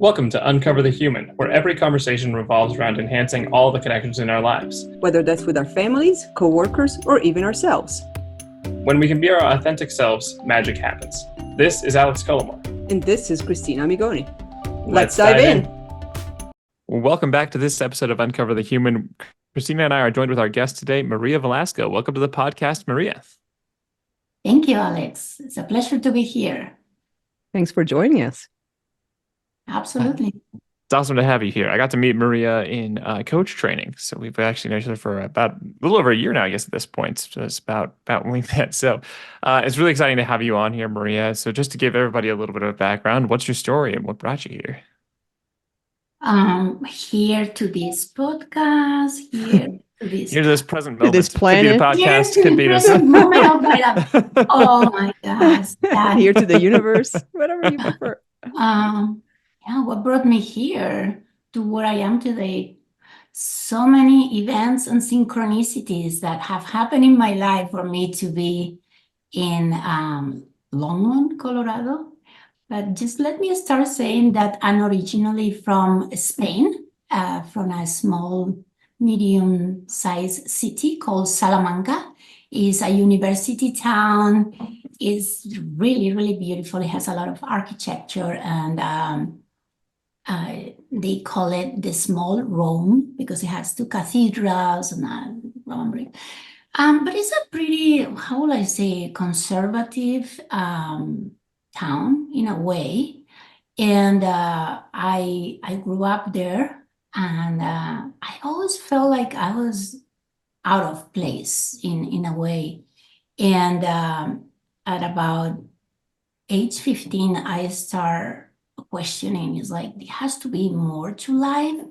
Welcome to Uncover the Human, where every conversation revolves around enhancing all the connections in our lives. Whether that's with our families, co-workers, or even ourselves. When we can be our authentic selves, magic happens. This is Alex Cullimore. And this is Christina Amigoni. Let's dive in. Welcome back to this episode of Uncover the Human. Christina and I are joined with our guest today, Maria Velasco. Welcome to the podcast, Maria. Thank you, Alex. It's a pleasure to be here. Thanks for joining us. Absolutely. It's awesome to have you here. I got to meet Maria in coach training. So we've actually known each other for about a little over a year now, I guess, at this point. So it's about when we met. So it's really exciting to have you on here, Maria. So just to give everybody a little bit of a background, what's your story and what brought you here? Here to this podcast, here to this... Here's this present moment. This planet. Could be the podcast, Here to could be the this. present moment of my life. Oh my gosh. Here to the universe, whatever you prefer. What brought me here to where I am today? So many events and synchronicities that have happened in my life for me to be in Longmont, Colorado. But just let me start saying that I'm originally from Spain, from a small, medium-sized city called Salamanca. It's a university town. It's really, really beautiful. It has a lot of architecture, and they call it the small Rome because it has two cathedrals and a Roman brick. But it's a pretty, how will I say, conservative town in a way. And I grew up there, and I always felt like I was out of place in a way. And at about age 15, I start questioning. It's like, there has to be more to life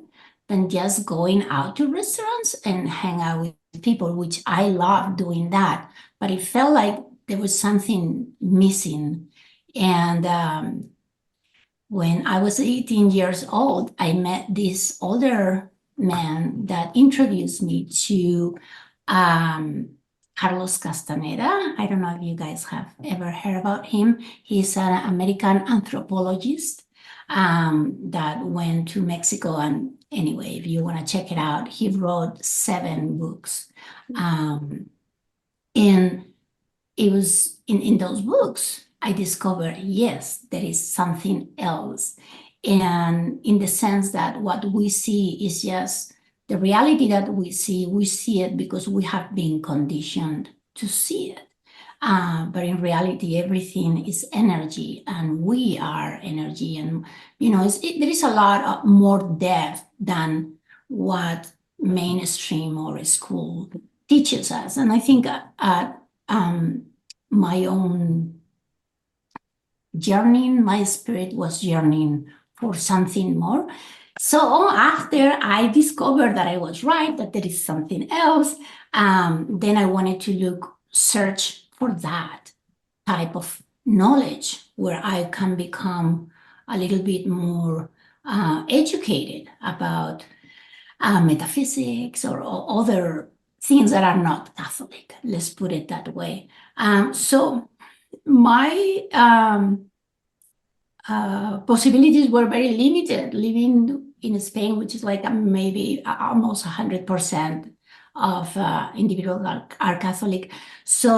than just going out to restaurants and hang out with people, which I love doing that. But it felt like there was something missing. And when I was 18 years old, I met this older man that introduced me to Carlos Castaneda. I don't know if you guys have ever heard about him. He's an American anthropologist that went to Mexico. And anyway, if you want to check it out, he wrote 7 books. And it was in those books, I discovered, yes, there is something else. And in the sense that what we see is just the reality that we see it because we have been conditioned to see it. But in reality, everything is energy, and we are energy. And, there is a lot more depth than what mainstream or school teaches us. And I think my own journey, my spirit was yearning for something more. So after I discovered that I was right, that there is something else, then I wanted to search for that type of knowledge where I can become a little bit more educated about metaphysics or other things that are not Catholic. Let's put it that way. So my possibilities were very limited living in Spain, which is like maybe almost 100% of individuals are Catholic. So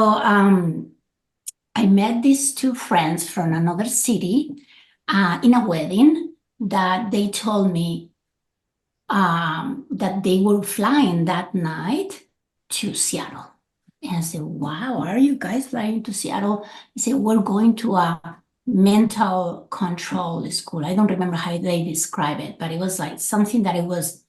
I met these 2 friends from another city in a wedding that they told me that they were flying that night to Seattle. And I said, wow, are you guys flying to Seattle? He said, we're going to a mental control school. I don't remember how they describe it, but it was like something that I was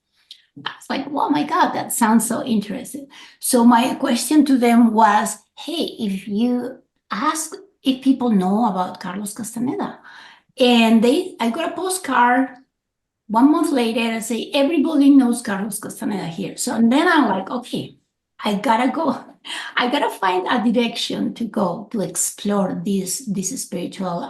like, oh my God, that sounds so interesting. So my question to them was, hey, if you ask if people know about Carlos Castaneda, and I got a postcard 1 month later, I say, everybody knows Carlos Castaneda here. So and then I'm like, okay, I gotta go. I gotta find a direction to go to explore this spiritual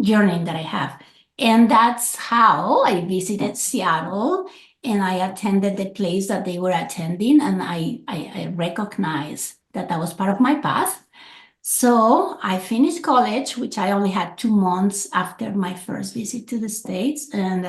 journey that I have. And that's how I visited Seattle, and I attended the place that they were attending, and I recognized that was part of my path. So I finished college, which I only had 2 months after my first visit to the States. And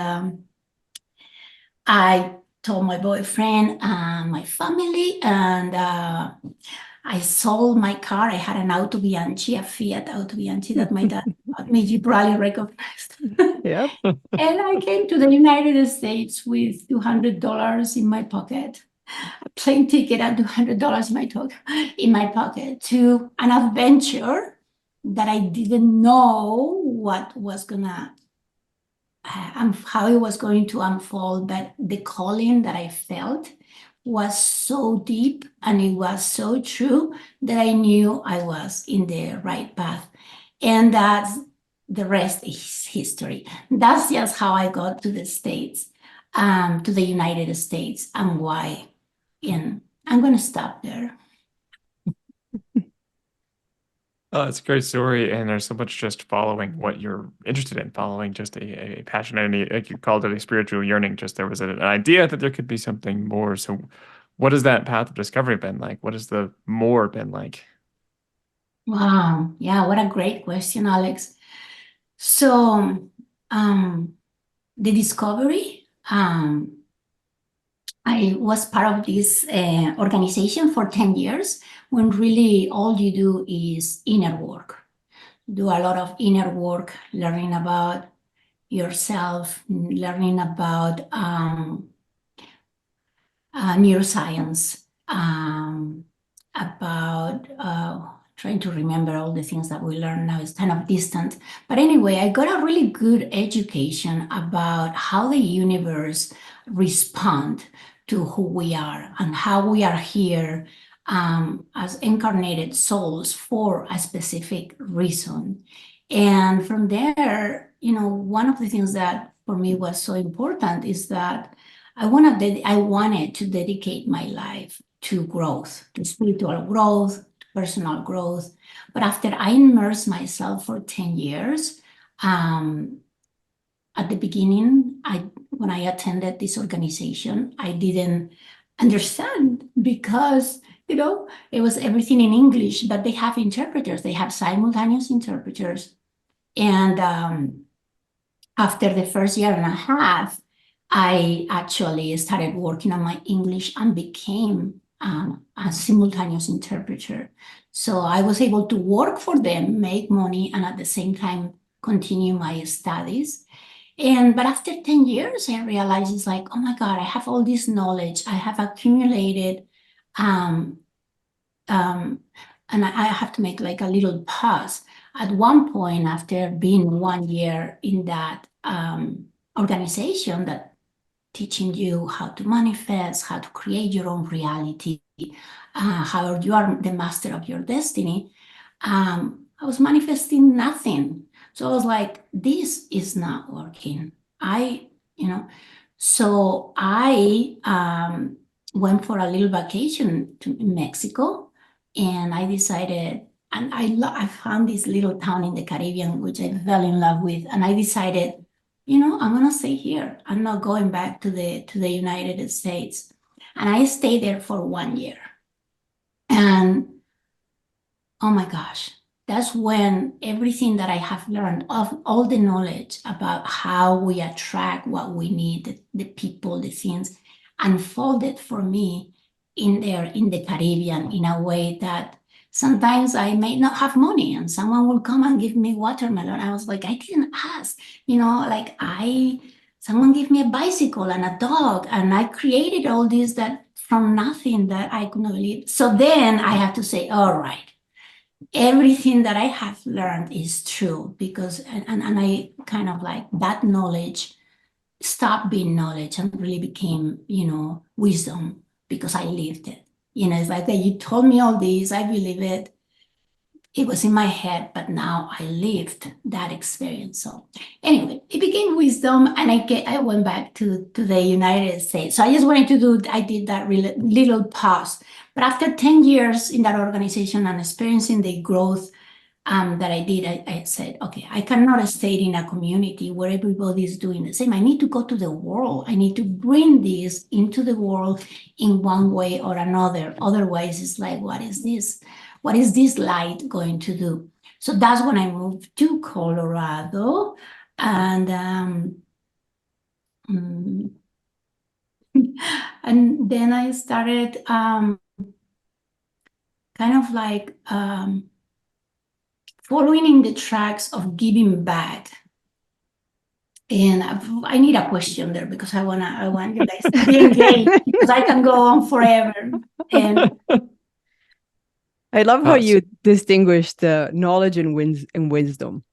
I told my boyfriend and my family, and I sold my car. I had an Auto Bianchi, a Fiat Auto Bianchi that my dad bought me. You probably recognized. Yep. And I came to the United States with $200 in my pocket, a plane ticket and $200 in my pocket to an adventure that I didn't know what was gonna how it was going to unfold, but the calling that I felt was so deep and it was so true that I knew I was in the right path. And that's the rest is history. That's just how I got to the States, to the United States, and why. And I'm going to stop there. Oh, it's a great story, and there's so much just following what you're interested in, following just a passion, and like you called it a spiritual yearning. Just there was an idea that there could be something more. So, what has that path of discovery been like? What has the more been like? Wow. Yeah, what a great question, Alex. So, the discovery, I was part of this organization for 10 years when really all you do is inner work. Do a lot of inner work, learning about yourself, learning about neuroscience, about trying to remember all the things that we learn now. It's kind of distant. But anyway, I got a really good education about how the universe respond to who we are and how we are here as incarnated souls for a specific reason. And from there, one of the things that for me was so important is that I wanted to dedicate my life to growth, to spiritual growth, to personal growth. But after I immersed myself for 10 years, at the beginning, when I attended this organization, I didn't understand because, it was everything in English, but they have interpreters. They have simultaneous interpreters. And after the first year and a half, I actually started working on my English and became a simultaneous interpreter. So I was able to work for them, make money, and at the same time continue my studies. But after 10 years, I realized it's like, oh my God, I have all this knowledge I have accumulated. Um, and I have to make like a little pause. At one point, after being 1 year in that organization that teaching you how to manifest, how to create your own reality, how you are the master of your destiny, I was manifesting nothing. So I was like, this is not working. So I went for a little vacation to Mexico, and I decided, and I found this little town in the Caribbean, which I fell in love with, and I decided, I'm gonna stay here. I'm not going back to the United States. And I stayed there for 1 year. And oh my gosh, that's when everything that I have learned of all the knowledge about how we attract what we need, the people, the things, unfolded for me in the Caribbean in a way that sometimes I may not have money and someone will come and give me watermelon. I was like, I didn't ask, someone gave me a bicycle and a dog, and I created all this that from nothing that I could not believe. So then I have to say, all right, everything that I have learned is true, because and I kind of like that knowledge stopped being knowledge and really became, wisdom, because I lived it. It's like that you told me all this, I believe it. It was in my head, but now I lived that experience. So anyway, it became wisdom, and I went back to the United States. So I just wanted to I did that really little pause. But after 10 years in that organization and experiencing the growth that I did, I said, okay, I cannot stay in a community where everybody is doing the same. I need to go to the world. I need to bring this into the world in one way or another. Otherwise, it's like, what is this? what is this light going to do? So that's when I moved to Colorado, and mm, and then I started kind of like following in the tracks of giving back. And I need a question there because I want you guys to be engaged because I can go on forever. And I love how So- you distinguish the knowledge and wisdom,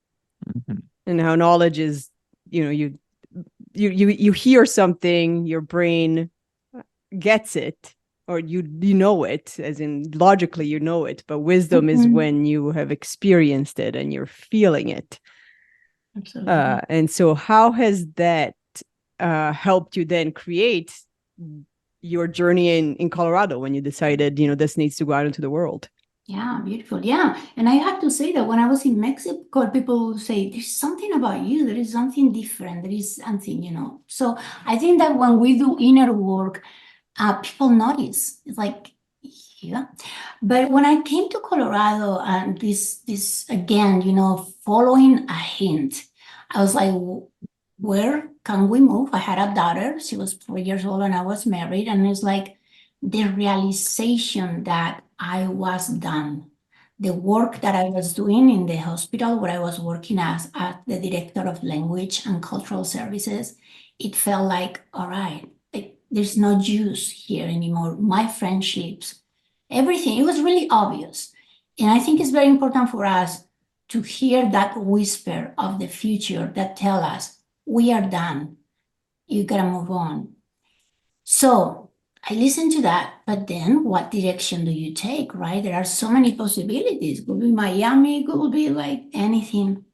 Mhm. and how knowledge is, you hear something, your brain gets it, or you know it, as in logically you know it, but wisdom is Mhm. when you have experienced it and you're feeling it. absolutely. And so how has that helped you then create your journey in Colorado when you decided, this needs to go out into the world? Yeah, beautiful. Yeah. And I have to say that when I was in Mexico, people would say, there's something about you, there is something different, there is something. So I think that when we do inner work, people notice. It's like, yeah. But when I came to Colorado, and this again, following a hint, I was like, where can we move? I had a daughter. She was 4 years old and I was married. And it's like the realization that I was done. The work that I was doing in the hospital where I was working as the director of language and cultural services, it felt like, all right, there's no juice here anymore. My friendships, everything, it was really obvious. And I think it's very important for us to hear that whisper of the future that tell us, we are done. You gotta move on. So I listened to that, but then what direction do you take, right? There are so many possibilities. Could be Miami, could be like anything.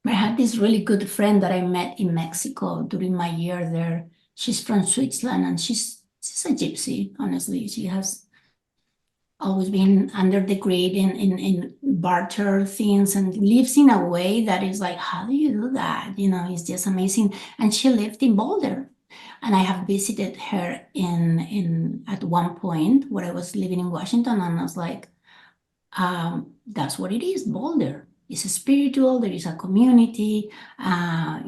I had this really good friend that I met in Mexico during my year there. She's from Switzerland and she's a gypsy, honestly. She has always been under the grid in barter things and lives in a way that is like, how do you do that? It's just amazing. And she lived in Boulder. And I have visited her in at one point where I was living in Washington, and I was like, that's what it is, Boulder. It's spiritual, there is a community, and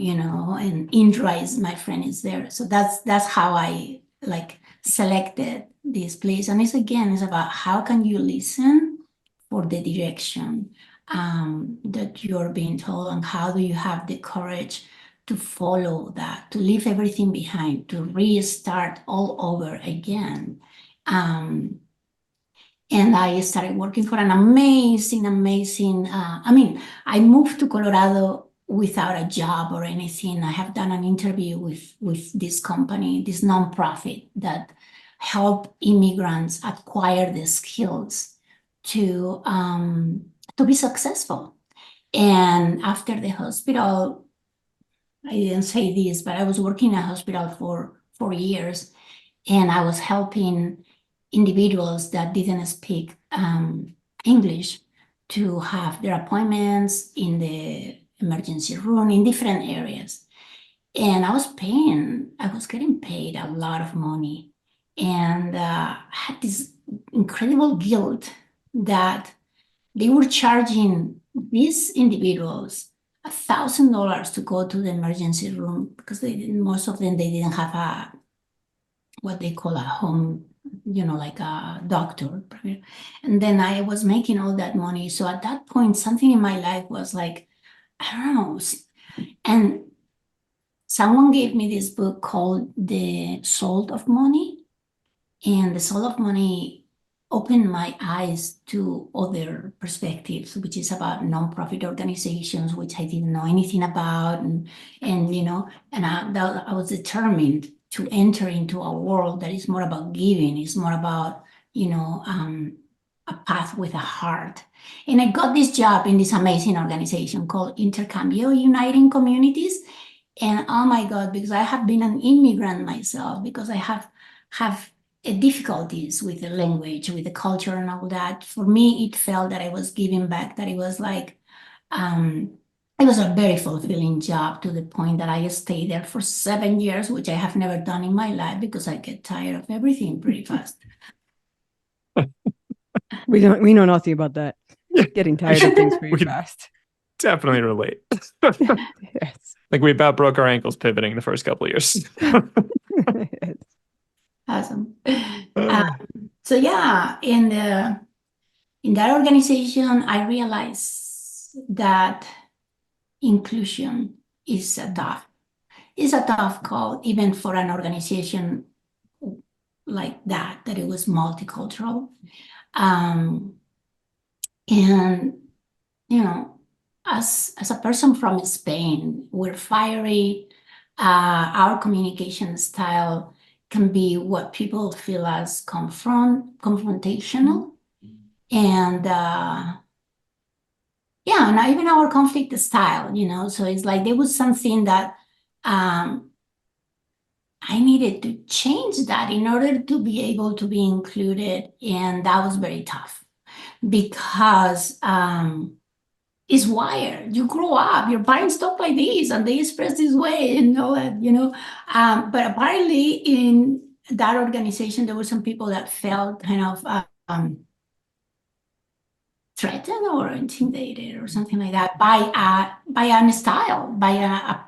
Indra is my friend is there. So that's how I like selected this place. And it's about how can you listen for the direction that you're being told, and how do you have the courage to follow that, to leave everything behind, to restart all over again. And I started working for an amazing, I moved to Colorado without a job or anything. I have done an interview with this company, this nonprofit that help immigrants acquire the skills to be successful. And after the hospital, I didn't say this, but I was working in a hospital for 4 years, and I was helping individuals that didn't speak English to have their appointments in the emergency room in different areas. And I was getting paid a lot of money. And I had this incredible guilt that they were charging these individuals $1,000 to go to the emergency room because most of them, they didn't have what they call a home, like a doctor. And then I was making all that money. So at that point, something in my life was like, I don't know. And someone gave me this book called The Soul of Money. And The Soul of Money opened my eyes to other perspectives, which is about nonprofit organizations, which I didn't know anything about. And I was determined to enter into a world that is more about giving, is more about, a path with a heart. And I got this job in this amazing organization called Intercambio Uniting Communities. And oh my God, because I have been an immigrant myself, because I have difficulties with the language, with the culture and all that. For me, it felt that I was giving back, that it was like, it was a very fulfilling job to the point that I stayed there for 7 years, which I have never done in my life because I get tired of everything pretty fast. We know nothing about that. Getting tired of things pretty We fast. definitely relate. Yes. Like we about broke our ankles pivoting the first couple of years. Yes. Awesome. So yeah, in that organization, I realized that inclusion is a tough call, even for an organization like that it was multicultural. And you know, as a person from Spain, we're fiery. Our communication style can be what people feel as confrontational. And yeah, and even our conflict style, so it's like there was something that I needed to change that in order to be able to be included. And that was very tough because it's wired. You grow up, your parents talk like this and they express this way and all that, but apparently in that organization, there were some people that felt kind of threatened or intimidated or something like that by a style, by a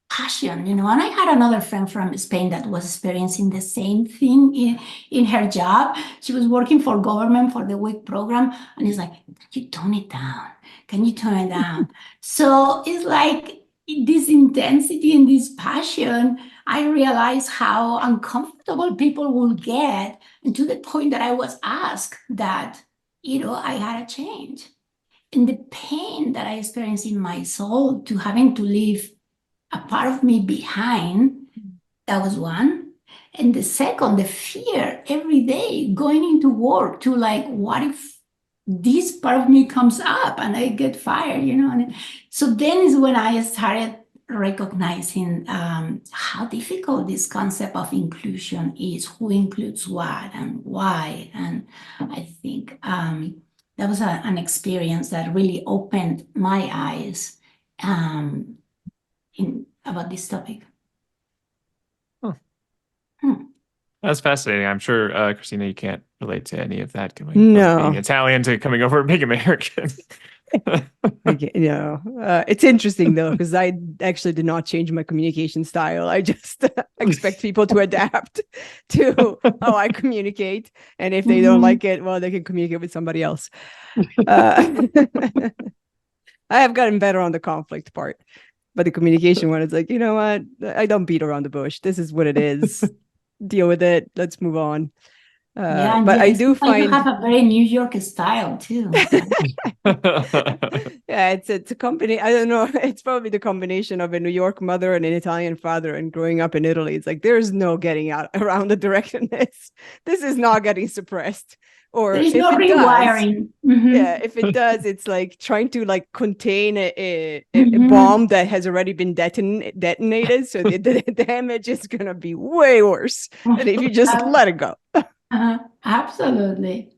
passion, and I had another friend from Spain that was experiencing the same thing in her job. She was working for government for the WIC program, and it's like, can you tone it down? Can you tone it down? So it's like this intensity and this passion, I realized how uncomfortable people will get, and to the point that I was asked that, I had to change. And the pain that I experienced in my soul to having to leave a part of me behind, that was one. And the second, the fear every day going into work to like, what if this part of me comes up and I get fired, And so then is when I started recognizing how difficult this concept of inclusion is, who includes what and why. And I think that was an experience that really opened my eyes about this topic. Huh. Hmm. That's fascinating. I'm sure, Christina, you can't relate to any of that going from No. being Italian to coming over being American. It's interesting though, because I actually did not change my communication style. I just expect people to adapt to how I communicate. And if they don't like it, well, they can communicate with somebody else. I have gotten better on the conflict part, but the communication one is like, you know what? I don't beat around the bush. This is what it is. Deal with it. Let's move on. Yeah, but I do find you have a very New York style too. Yeah, it's a company. I don't know. It's probably the combination of a New York mother and an Italian father, and growing up in Italy. It's like there's no getting out around the direction. This is not getting suppressed. Or There's if no it rewiring. does, yeah, if it does, it's like trying to like contain a Mhm. bomb that has already been detonated. So the damage is gonna be way worse than if you just let it go. Absolutely.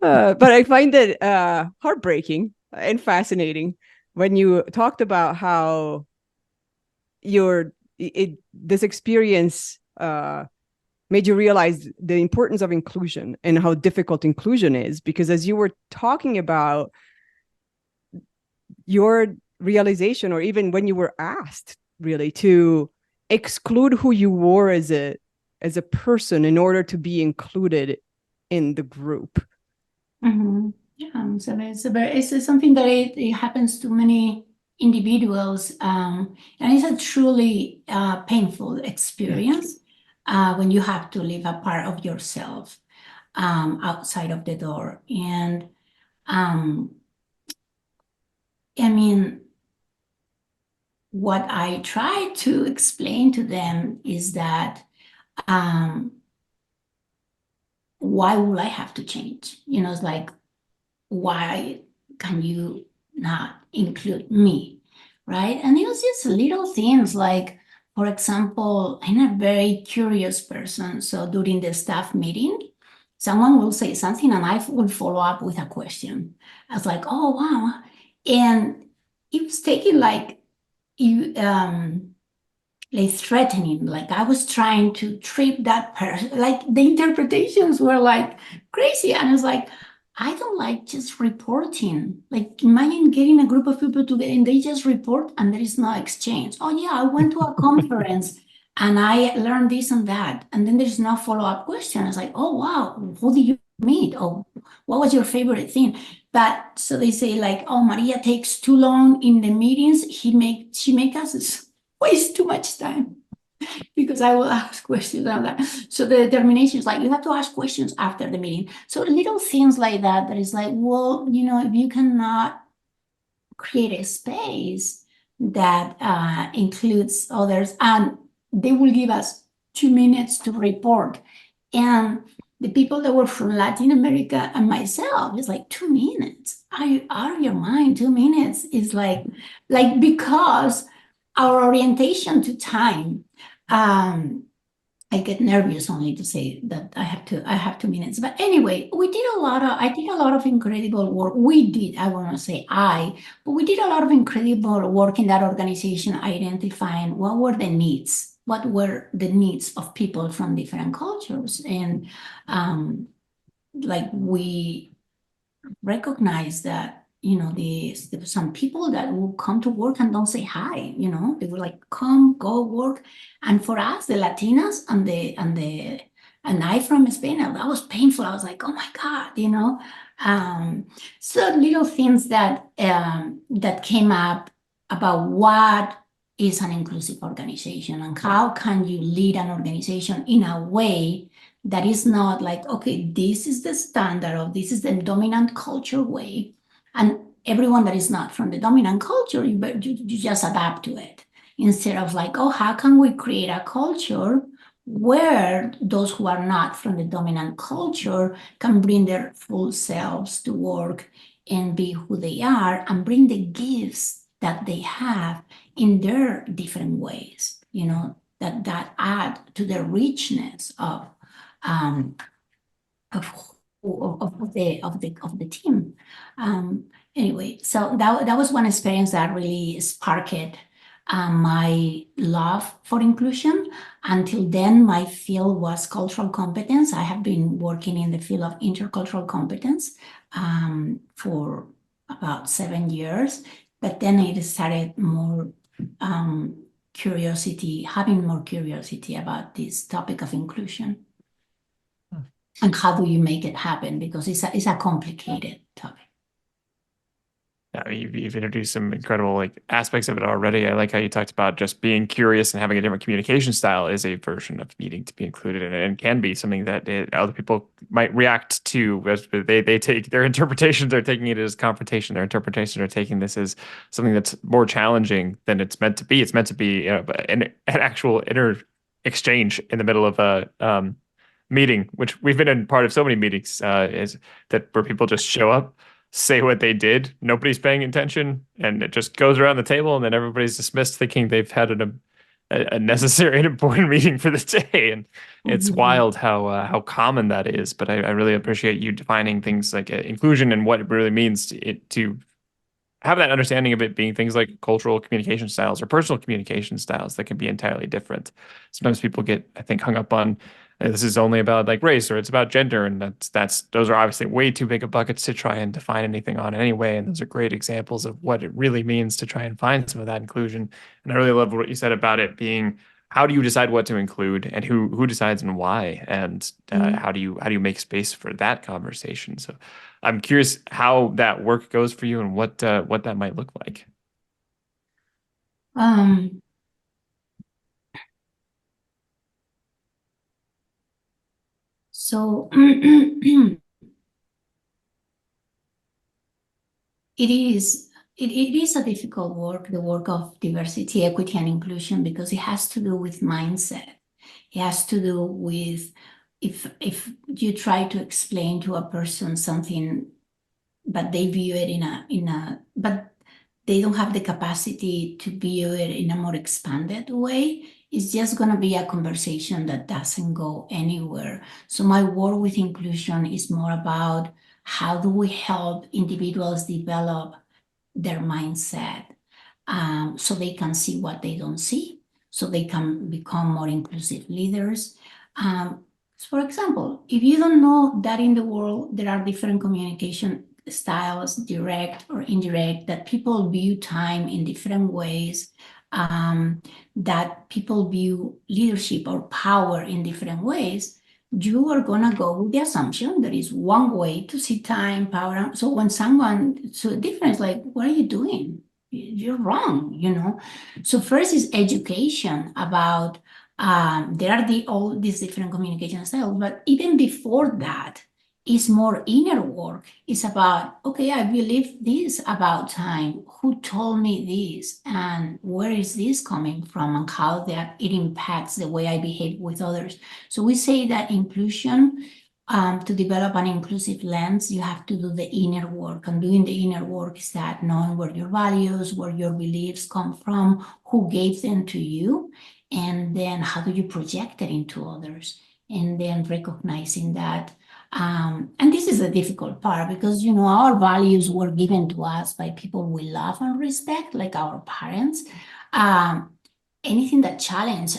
But I find it heartbreaking and fascinating when you talked about how this experience made you realize the importance of inclusion and how difficult inclusion is. Because as you were talking about your realization, or even when you were asked really to exclude who you were as a person in order to be included in the group. Mm-hmm. Yeah, so it's something that it happens to many individuals, and it's a truly painful experience when you have to leave a part of yourself outside of the door. And I mean, what I try to explain to them is that why would I have to change? It's like, why can you not include me, right? And it was just little things like, for example, I'm a very curious person. So during the staff meeting, someone will say something and I will follow up with a question. I was like, oh, wow. And it was taking like like threatening, like I was trying to trip that person. Like the interpretations were like crazy. And I was like, I don't like just reporting. Like imagine getting a group of people together and they just report and there is no exchange. Oh yeah, I went to a conference and I learned this and that. And then there's no follow-up question. It's like, oh wow, who did you meet? Oh, what was your favorite thing? But so they say like, oh, Maria takes too long in the meetings. She make us waste too much time because I will ask questions on that. So the determination is like you have to ask questions after the meeting. So little things like that is like, well, if you cannot create a space that includes others, and they will give us 2 minutes to report. And the people that were from Latin America and myself, it's like 2 minutes. Are you out of your mind? 2 minutes is like because our orientation to time. I get nervous only to say that I have 2 minutes. But anyway, I did a lot of incredible work. I want to say but we did a lot of incredible work in that organization, identifying what were the needs of people from different cultures. And like we recognize that there were some people that will come to work and don't say hi. They will like come, go work. And for us, the Latinas and I from Spain, that was painful. I was like, oh my God. So little things that came up about what is an inclusive organization and how can you lead an organization in a way that is not like, okay, this is the standard of this is the dominant culture way. And everyone that is not from the dominant culture, you just adapt to it. Instead of like, oh, how can we create a culture where those who are not from the dominant culture can bring their full selves to work and be who they are and bring the gifts that they have in their different ways, that add to the richness um, of the team. Anyway, so that was one experience that really sparked my love for inclusion. Until then, my field was cultural competence. I have been working in the field of intercultural competence for about 7 years, but then I started more having more curiosity about this topic of inclusion. And how do you make it happen? Because it's a complicated topic. Yeah, you've introduced some incredible aspects of it already. I like how you talked about just being curious and having a different communication style is a version of needing to be included in it, and can be something that other people might react to. As they take their interpretations, they're taking it as confrontation. Their interpretations are taking this as something that's more challenging than it's meant to be. It's meant to be an actual inner exchange in the middle of a meeting, which we've been in part of so many meetings, is that where people just show up, say what they did, nobody's paying attention, and it just goes around the table, and then everybody's dismissed, thinking they've had a necessary and important meeting for the day. And it's wild how common that is. But I really appreciate you defining things like inclusion and what it really means to have that understanding of it being things like cultural communication styles or personal communication styles that can be entirely different. Sometimes people get, I think, hung up on this is only about like race or it's about gender, and those are obviously way too big of buckets to try and define anything on anyway. And those are great examples of what it really means to try and find some of that inclusion. And I really love what you said about it being, how do you decide what to include and who decides and why, and how do you make space for that conversation? So I'm curious how that work goes for you and what that might look like. So it is a difficult work, the work of diversity, equity, and inclusion, because it has to do with mindset. It has to do with if you try to explain to a person something, but they view it but they don't have the capacity to view it in a more expanded way, it's just going to be a conversation that doesn't go anywhere. So my work with inclusion is more about how do we help individuals develop their mindset so they can see what they don't see, so they can become more inclusive leaders. For example, if you don't know that in the world there are different communication styles, direct or indirect, that people view time in different ways, that people view leadership or power in different ways, you are going to go with the assumption there is one way to see time, power. So when someone, so different, like, what are you doing? You're wrong, you know? So first is education about, there are all these different communication styles, but even before that, is more inner work. It's about, okay, I believe this about time. Who told me this? And where is this coming from? And how that it impacts the way I behave with others. So we say that inclusion, to develop an inclusive lens, you have to do the inner work. And doing the inner work is that knowing where your values, where your beliefs come from, who gave them to you, and then how do you project it into others? And then recognizing that. And this is a difficult part because, you know, our values were given to us by people we love and respect, like our parents. Anything that challenge,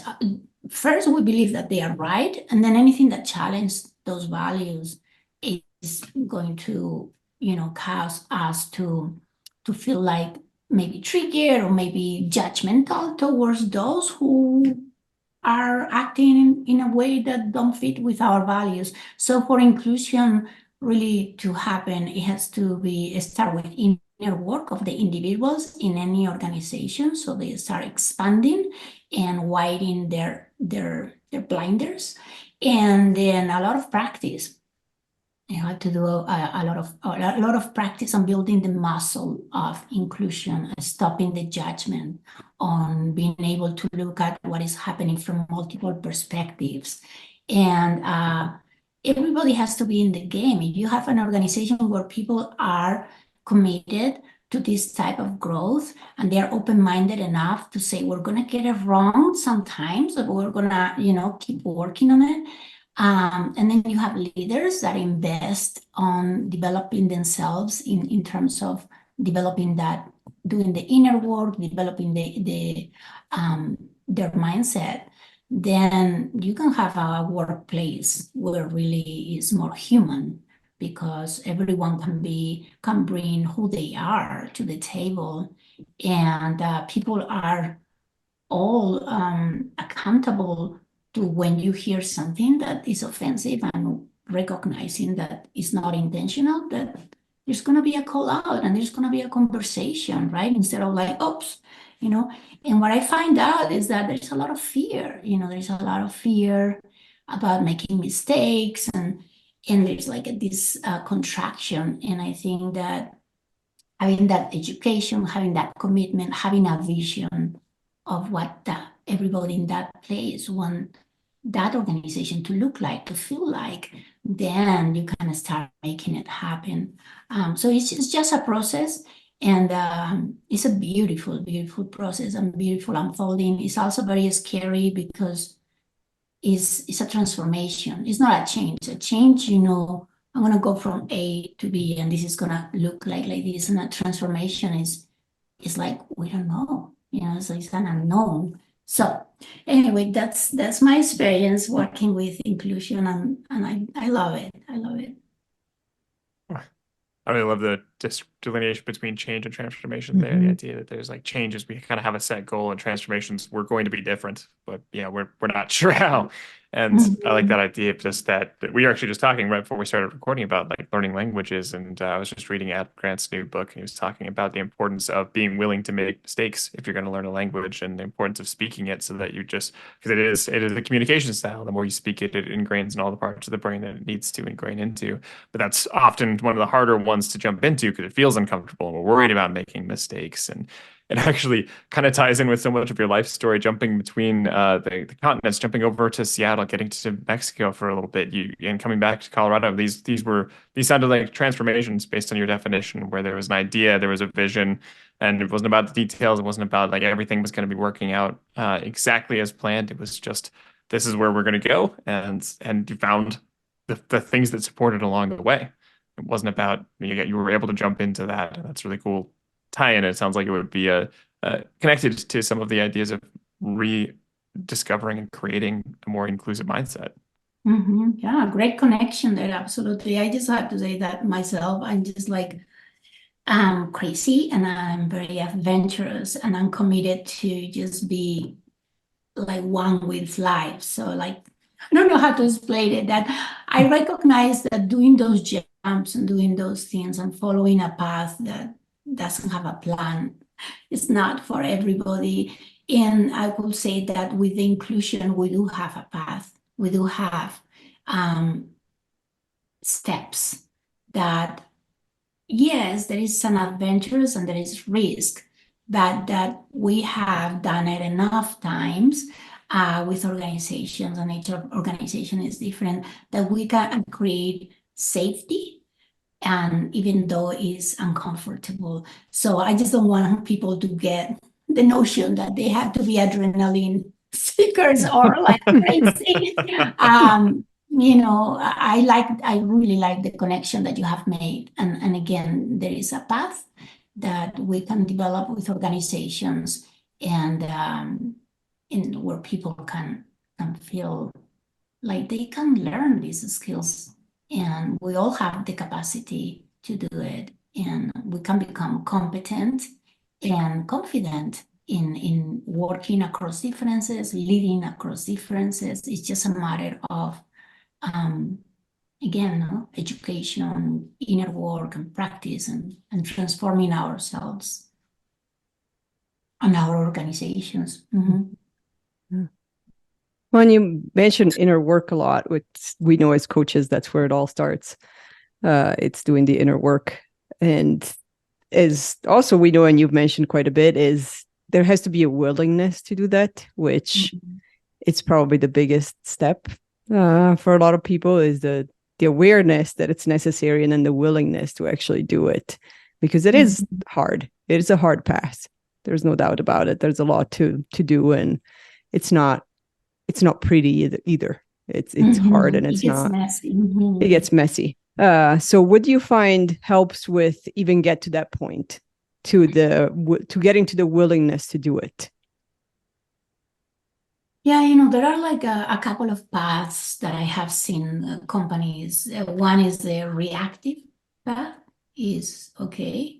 first we believe that they are right, and then anything that challenges those values is going to, you know, cause us to feel like maybe triggered or maybe judgmental towards those who are acting in a way that don't fit with our values. So for inclusion really to happen, it has to be start with inner work of the individuals in any organization. So they start expanding and widening their blinders. And then a lot of practice. You have to do a lot of practice on building the muscle of inclusion, stopping the judgment, on being able to look at what is happening from multiple perspectives. And everybody has to be in the game. If you have an organization where people are committed to this type of growth and they're open-minded enough to say, we're going to get it wrong sometimes, but we're going to, you know, keep working on it. And then you have leaders that invest on developing themselves in terms of developing that, doing the inner work, developing their mindset. Then you can have a workplace where really is more human because everyone can bring who they are to the table, and people are all accountable to when you hear something that is offensive and recognizing that it's not intentional, that there's going to be a call out and there's going to be a conversation, right? Instead of like, oops, you know. And what I find out is that there's a lot of fear, you know, there's a lot of fear about making mistakes, and there's like this contraction. And I think that having that education, having that commitment, having a vision of what everybody in that place want that organization to look like, to feel like, then you kind of start making it happen. So it's just a process, and it's a beautiful, beautiful process and beautiful unfolding. It's also very scary because it's a transformation. It's not a change. A change, you know, I'm going to go from A to B and this is going to look like this. And a transformation is like, we don't know, you know, so it's an unknown. So anyway, that's my experience working with inclusion, and I love it. I love it. I really love the delineation between change and transformation there. The idea that there's like changes, we kind of have a set goal, and transformations, we're going to be different, but yeah, we're not sure how. And I like that idea of just that we were actually just talking right before we started recording about like learning languages. And I was just reading Adam Grant's new book, and he was talking about the importance of being willing to make mistakes if you're going to learn a language, and the importance of speaking it so that you just, because it is a communication style. The more you speak it, it ingrains in all the parts of the brain that it needs to ingrain into. But that's often one of the harder ones to jump into because it feels uncomfortable and we're worried about making mistakes. And it actually kind of ties in with so much of your life story, jumping between the continents, jumping over to Seattle, getting to Mexico for a little bit, and coming back to Colorado. These sounded like transformations based on your definition, where there was an idea, there was a vision, and it wasn't about the details. It wasn't about like everything was going to be working out exactly as planned. It was just, this is where we're going to go, and you found the things that supported along the way. It wasn't about, you were able to jump into that, and that's really cool tie-in. It sounds like it would be connected to some of the ideas of discovering and creating a more inclusive mindset. Yeah, great connection there. Absolutely. I just have to say that myself, I'm just like, I'm crazy and I'm very adventurous and I'm committed to just be like one with life. So like, I don't know how to explain it, that I recognize that doing those jumps and doing those things and following a path that doesn't have a plan is not for everybody. And I will say that with the inclusion, we do have a path. We do have steps that, yes, there is some adventures and there is risk, but that we have done it enough times with organizations, and each organization is different, that we can create safety, and even though it's uncomfortable. So I just don't want people to get the notion that they have to be adrenaline seekers or like crazy. I really like the connection that you have made. And again, there is a path that we can develop with organizations, and where people can feel like they can learn these skills, and we all have the capacity to do it, and we can become competent and confident in working across differences, leading across differences. It's just a matter of again, education, inner work and practice, and transforming ourselves and our organizations. When you mentioned inner work a lot, which we know as coaches, that's where it all starts. It's doing the inner work. And as also we know, and you've mentioned quite a bit, is there has to be a willingness to do that, which it's probably the biggest step for a lot of people, is the awareness that it's necessary, and then the willingness to actually do it, because it is hard. It is a hard path. There's no doubt about it. There's a lot to do, and it's not pretty either. It's hard, and it's not messy. It gets messy. So what do you find helps with even get to that point, to getting to the willingness to do it? Yeah, there are like a couple of paths that I have seen companies. One is the reactive path, is okay,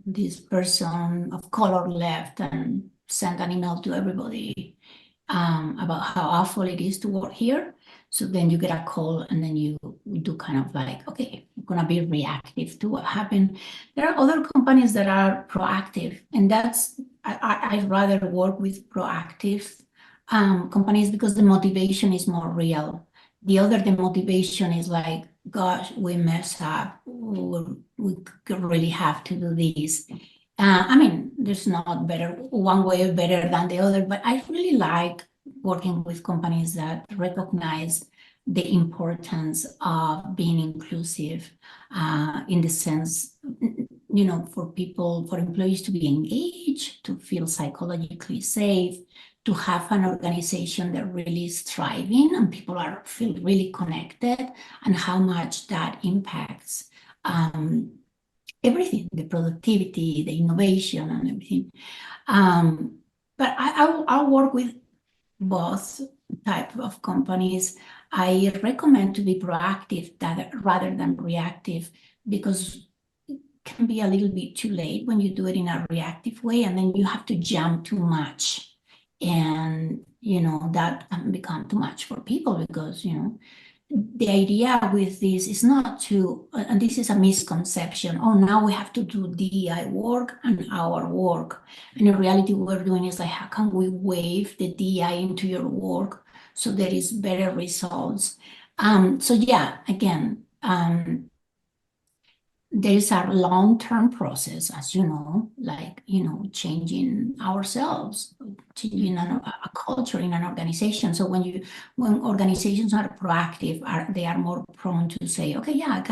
this person of color left and sent an email to everybody about how awful it is to work here. So then you get a call, and then you do kind of like, okay, I'm gonna be reactive to what happened. There are other companies that are proactive, and I'd rather work with proactive companies, because the motivation is more real. The motivation is like, gosh, we messed up. We really have to do this. There's not one way better than the other, but I really like working with companies that recognize the importance of being inclusive, in the sense, for employees to be engaged, to feel psychologically safe, to have an organization that really is thriving and people feel really connected, and how much that impacts everything, the productivity, the innovation, and everything. But I'll work with both type of companies. I recommend to be proactive rather than reactive, because it can be a little bit too late when you do it in a reactive way, and then you have to jump too much. And, that can become too much for people, because, the idea with this is not to, and this is a misconception, oh, now we have to do DEI work and our work. And in reality, what we're doing is like, how can we wave the DEI into your work so there is better results? So yeah, again, there is a long-term process, as you know, like, changing ourselves, changing a culture in an organization. So when organizations are proactive, they are more prone to say, okay, yeah,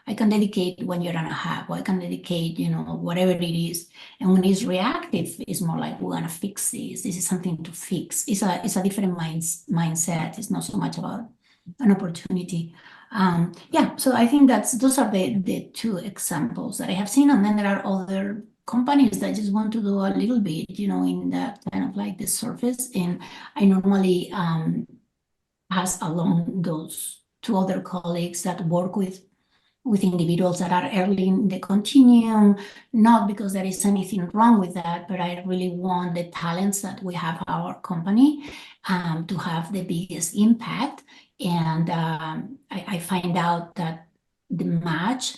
I can dedicate 1 year and a half, or I can dedicate, whatever it is. And when it's reactive, it's more like, we're gonna fix this. This is something to fix. It's a different mindset. It's not so much about an opportunity. So I think those are the two examples that I have seen, and then there are other companies that just want to do a little bit, in that kind of like the surface. And I normally pass along those to other colleagues that work with individuals that are early in the continuum, not because there is anything wrong with that, but I really want the talents that we have our company to have the biggest impact. And I find out that the match,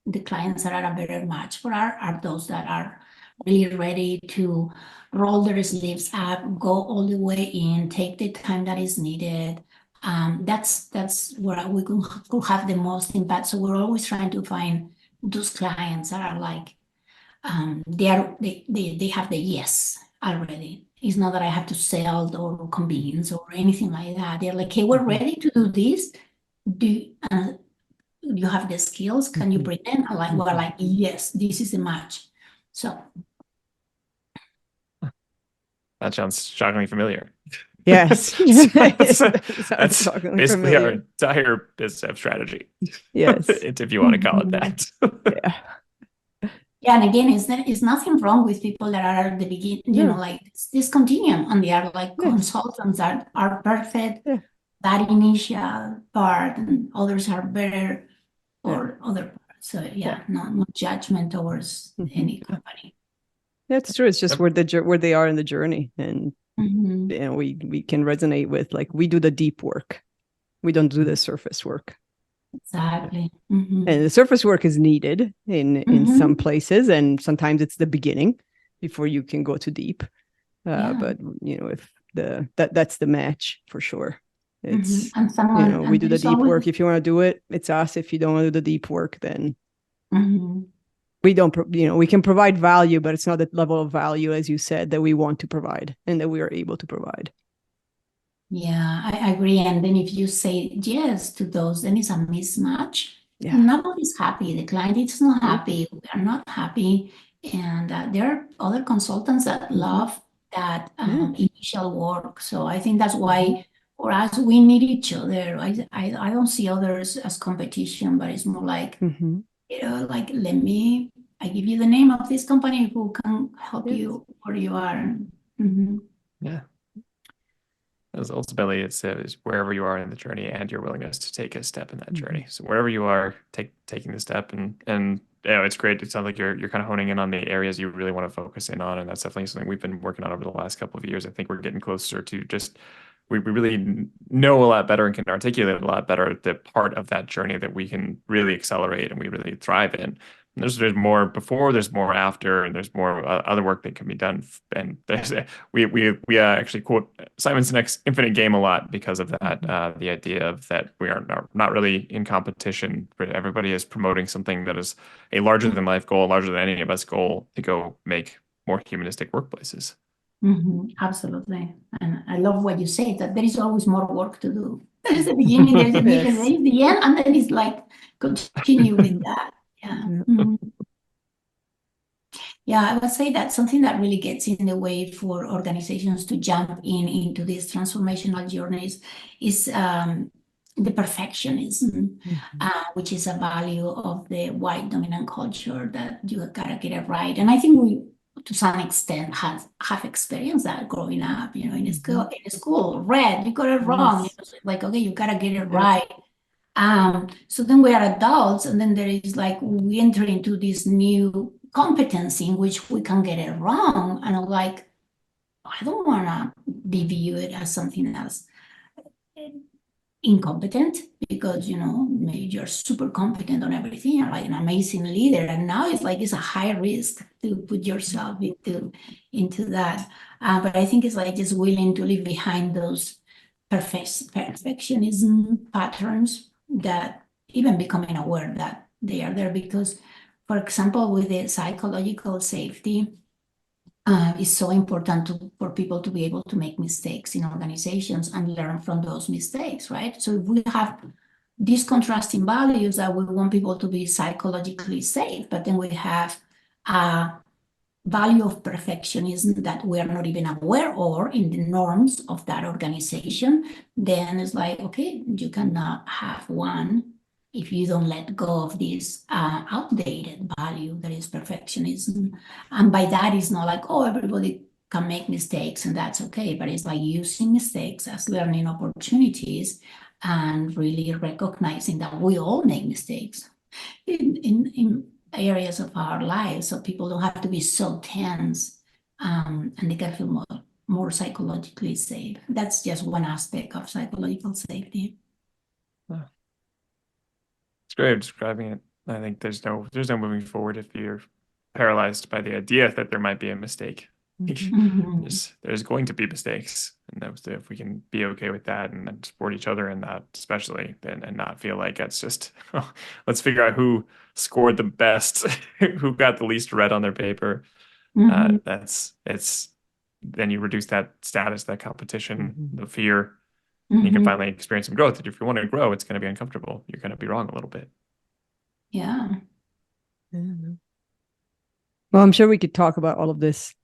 the clients that are a better match for are those that are really ready to roll their sleeves up, go all the way in, take the time that is needed. That's where we could have the most impact. So we're always trying to find those clients that are like, they have the yes already. It's not that I have to sell or convince or anything like that. They're like, hey, we're ready to do this. Do you have the skills? Can you bring them? We're like, yes, this is the match. So That sounds shockingly familiar. Yes. that's Shockingly basically our familiar. entire biz strategy. Yes. If you want to call it that. Yeah. yeah, and again, it's nothing wrong with people that are at the beginning, No. like this continuum, and they are like Yes. consultants that are perfect. Yeah. That initial part, and others are better for other parts. So yeah, no judgment towards any company. That's true. It's just where they are in the journey, and Mhm. we can resonate with, like, we do the deep work. We don't do the surface work. Exactly. Mhm. And the surface work is needed in some places, and sometimes it's the beginning before you can go too deep. Yeah. But if that's the match for sure. It's And someone, we do the there's deep always- work. If you want to do it, it's us. If you don't want to do the deep work, then Mhm. we don't. We can provide value, but it's not the level of value, as you said, that we want to provide and that we are able to provide. Yeah, I agree. And then if you say yes to those, then it's a mismatch. Yeah. Nobody's happy. The client is not happy. We are not happy. And there are other consultants that love that initial work. So I think that's why for us, we need each other. I don't see others as competition, but it's more like, like, I give you the name of this company who can help you where you are. Yeah. As ultimately, it's wherever you are in the journey and your willingness to take a step in that journey. So wherever you are, taking the step, and it's great. It sounds like you're kind of honing in on the areas you really want to focus in on, and that's definitely something we've been working on over the last couple of years. I think we're getting closer to just we really know a lot better and can articulate a lot better the part of that journey that we can really accelerate and we really thrive in. And there's more before, there's more after, and there's more other work that can be done. And we actually quote Simon Sinek's Infinite Game a lot because of that. The idea of that we are not really in competition, but everybody is promoting something that is a larger than life goal, larger than any of us goal to go make more humanistic workplaces. Absolutely. And I love what you say, that there is always more work to do. There's the beginning, there's the middle, there is the end, and then it's like continue with that. Yeah. Yeah, I would say that something that really gets in the way for organizations to jump into these transformational journeys is the perfectionism, which is a value of the white dominant culture that you gotta get it right. And I think we, to some extent, have experienced that growing up, in school, read, you got it wrong. It's like, okay, you gotta get it right. So then we are adults, and then there is like, we enter into this new competency in which we can get it wrong. And I'm like, I don't want to be viewed as something else incompetent, because maybe you're super competent on everything, you're like an amazing leader, and now it's like it's a high risk to put yourself into that. But I think it's like just willing to leave behind those perfectionism patterns, that even becoming aware that they are there. Because, for example, with the psychological safety, it's so important for people to be able to make mistakes in organizations and learn from those mistakes, right? So if we have these contrasting values that we want people to be psychologically safe, but then we have a value of perfectionism that we are not even aware of in the norms of that organization, then it's like, okay, you cannot have one if you don't let go of this outdated value that is perfectionism. And by that, it's not like, oh, everybody can make mistakes and that's okay, but it's like using mistakes as learning opportunities and really recognizing that we all make mistakes in areas of our lives, so people don't have to be so tense, and they can feel more psychologically safe. That's just one aspect of psychological safety. It's great at describing it. I think there's no moving forward if you're paralyzed by the idea that there might be a mistake. There's going to be mistakes, and if we can be okay with that and then support each other in that, especially, then, and not feel like it's just let's figure out who scored the best, who got the least red on their paper. Then you reduce that status, that competition, the fear. You can finally experience some growth. If you want to grow, it's going to be uncomfortable. You're going to be wrong a little bit. Yeah. Well, I'm sure we could talk about all of this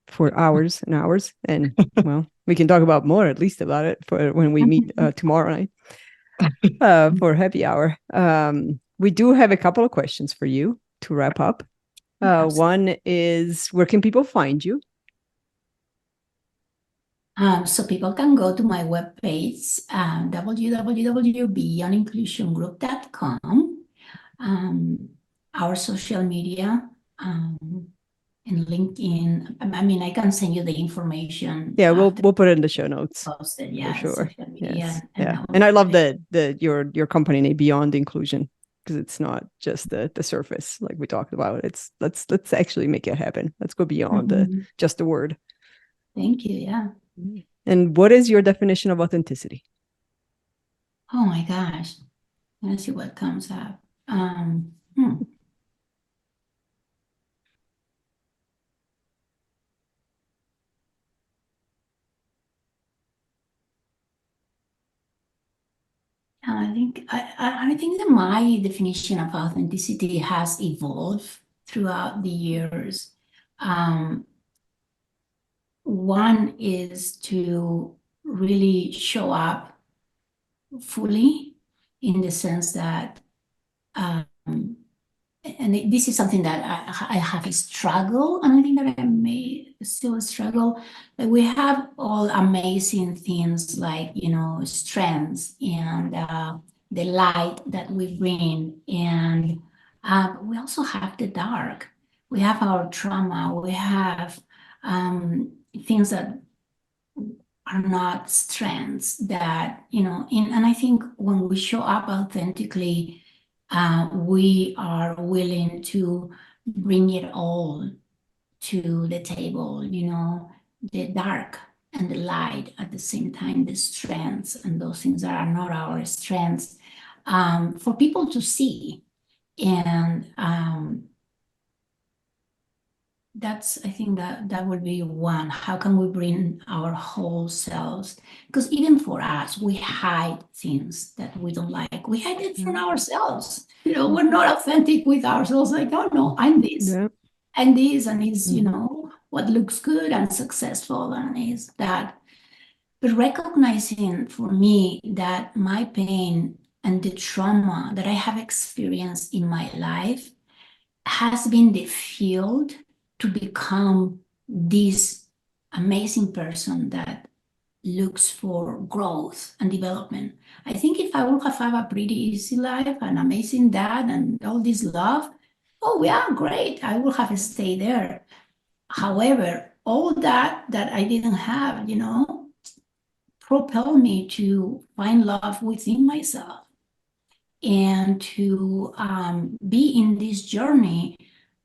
for hours and hours, and well, we can talk about more, at least about it, for when we meet tomorrow night for happy hour. We do have a couple of questions for you to wrap up. One is, where can people find you? So people can go to my webpage, www.beyondinclusiongroup.com, our social media, and LinkedIn. I mean, I can send you the information. Yeah, we'll put it in the show notes. Posted, yeah, for sure. social media, Yes. and And I love your company name, Beyond Inclusion, because it's not just the surface like we talked about. It's let's actually make it happen. Let's go beyond just the word. Thank you. Yeah. And what is your definition of authenticity? Oh my gosh. Let's see what comes up. I think that my definition of authenticity has evolved throughout the years. One is to really show up fully, in the sense that, and this is something that I have a struggle, and I think that I may still struggle. But we have all amazing things like, strengths and the light that we bring, and we also have the dark. We have our trauma. We have things that are not strengths that, and I think when we show up authentically, we are willing to bring it all to the table, the dark and the light at the same time, the strengths and those things that are not our strengths, for people to see. And I think that would be one. How can we bring our whole selves? Because even for us, we hide things that we don't like. We hide it from ourselves. We're not authentic with ourselves. Like, oh no, I'm this and this, and it's, what looks good and successful, and is that. But recognizing for me that my pain and the trauma that I have experienced in my life has been the field to become this amazing person that looks for growth and development. I think if I would have had a pretty easy life, an amazing dad, and all this love, oh yeah, great, I would have stayed there. However, all that I didn't have, propelled me to find love within myself and to be in this journey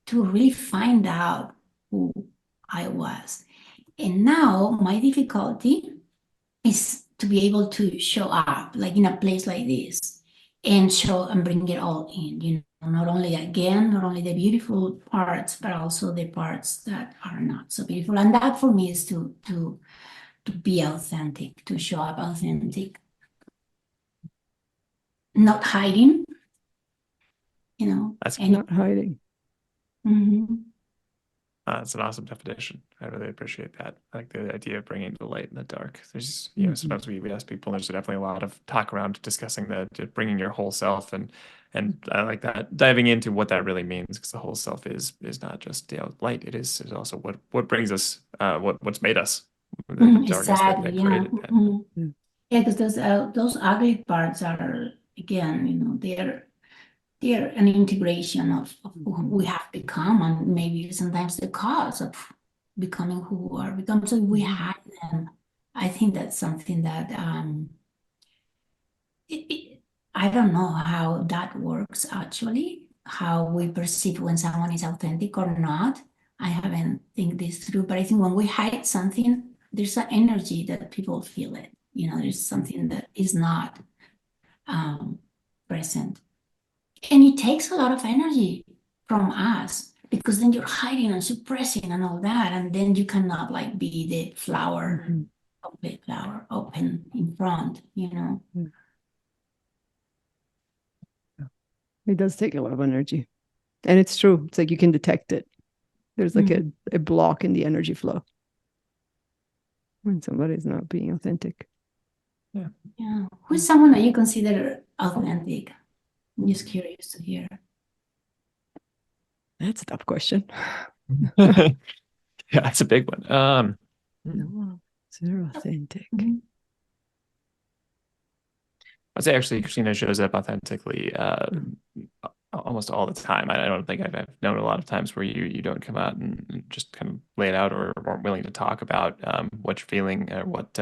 to really find out who I was. And now my difficulty is to be able to show up like in a place like this and show and bring it all in, not only the beautiful parts, but also the parts that are not so beautiful. And that for me is to be authentic, to show up authentic, not hiding, That's not hiding. That's an awesome definition. I really appreciate that. I like the idea of bringing the light in the dark. There's, sometimes we ask people, there's definitely a lot of talk around discussing bringing your whole self, and I like that, diving into what that really means, because the whole self is not just light. Is also what brings us, what's made us, the darkness Exactly. that Yeah. created that. Mhm. Yeah, because those ugly parts are, again, they're an integration of who we have become, and maybe sometimes the cause of becoming who we are become. So we hide them. I think that's something that I don't know how that works actually, how we perceive when someone is authentic or not. I haven't think this through, but I think when we hide something, there's an energy that people feel it. There's something that is not present. And it takes a lot of energy from us, because then you're hiding and suppressing and all that, and then you cannot be the flower, complete flower open in front. It does take a lot of energy. And it's true. It's like you can detect it. There's like a block in the energy flow when somebody's not being authentic. Yeah. Who's someone that you consider authentic? I'm just curious to hear. That's a tough question. Yeah, that's a big one. No, they're authentic. I'd say actually Christina shows up authentically almost all the time. I don't think I've known a lot of times where you don't come out and just kind of lay it out, or aren't willing to talk about what you're feeling, or what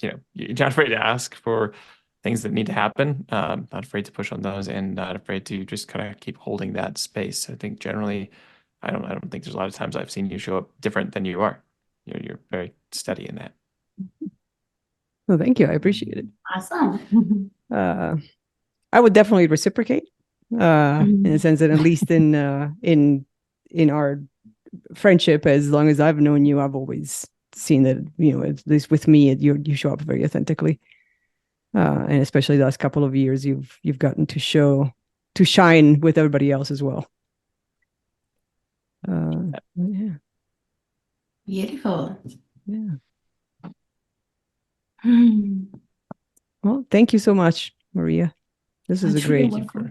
you're not afraid to ask for things that need to happen, not afraid to push on those, and not afraid to just kind of keep holding that space. I think generally, I don't think there's a lot of times I've seen you show up different than you are. You're very steady in that. Well, thank you. I appreciate it. Awesome. I would definitely reciprocate, in the sense that at least in our friendship, as long as I've known you, I've always seen that, at least with me, you show up very authentically. And especially the last couple of years, you've gotten to shine with everybody else as well. Yeah. Beautiful. Yeah. Well, thank you so much, Maria. This is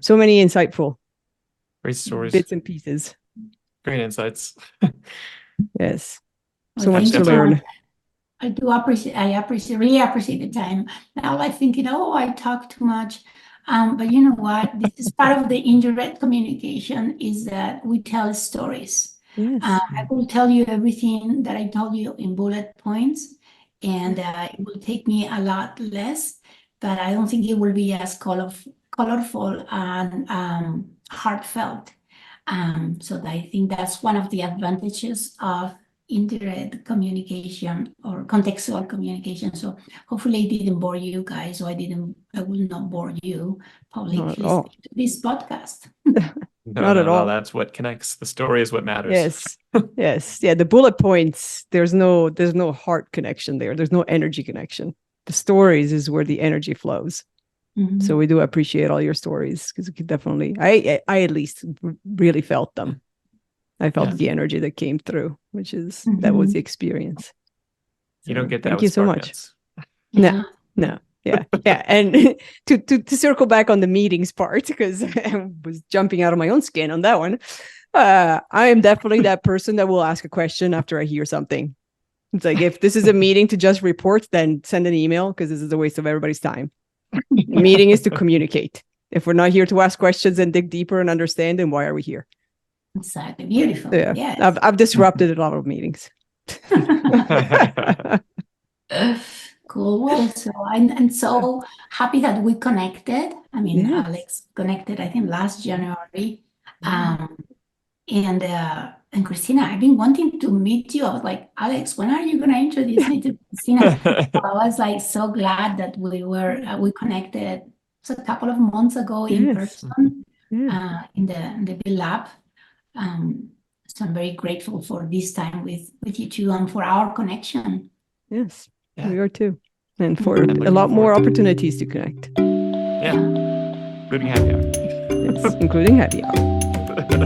so many insightful stories, bits and pieces. great insights. Yes. Well, so much to learn. I really appreciate the time. Now I'm thinking, I talk too much. But you know what? This is part of the indirect communication, is that we tell stories. Yes. I will tell you everything that I told you in bullet points, and it will take me a lot less, but I don't think it will be as colorful and heartfelt. So I think that's one of the advantages of indirect communication or contextual communication. So hopefully I didn't bore you guys, or I will not bore you publicly listening to this podcast. Not at all. That's what connects. The story is what matters. Yes. Yes. Yeah. The bullet points, there's no heart connection there. There's no energy connection. The stories is where the energy flows. So we do appreciate all your stories, because we could definitely, I at least really felt them. I felt the energy that came through, which is, that was the experience. You don't get that. Thank you so much. Yeah. No. Yeah. Yeah. And to circle back on the meetings part, because I was jumping out of my own skin on that one. I am definitely that person that will ask a question after I hear something. It's like, if this is a meeting to just report, then send an email, because this is a waste of everybody's time. The meeting is to communicate. If we're not here to ask questions and dig deeper and understand, then why are we here? Exactly. Beautiful. Yeah. Yes. I've disrupted a lot of meetings. Cool. Well, so I'm so happy that we connected. I mean, Yes. Alex connected, I think, last January. And Christina, I've been wanting to meet you. I was like, Alex, when are you going to introduce me to Christina? So I was like so glad that we connected. So a couple of months ago in person, in the Bill Lab. So I'm very grateful for this time with you two, and for our connection. Yes, we are too. And for a lot more opportunities to connect. Yeah, including happy hour. Yes, including happy hour.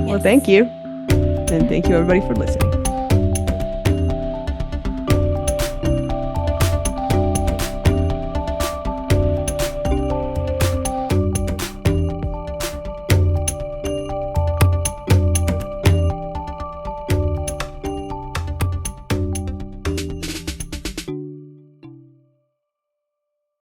Well, thank you. And thank you everybody for listening.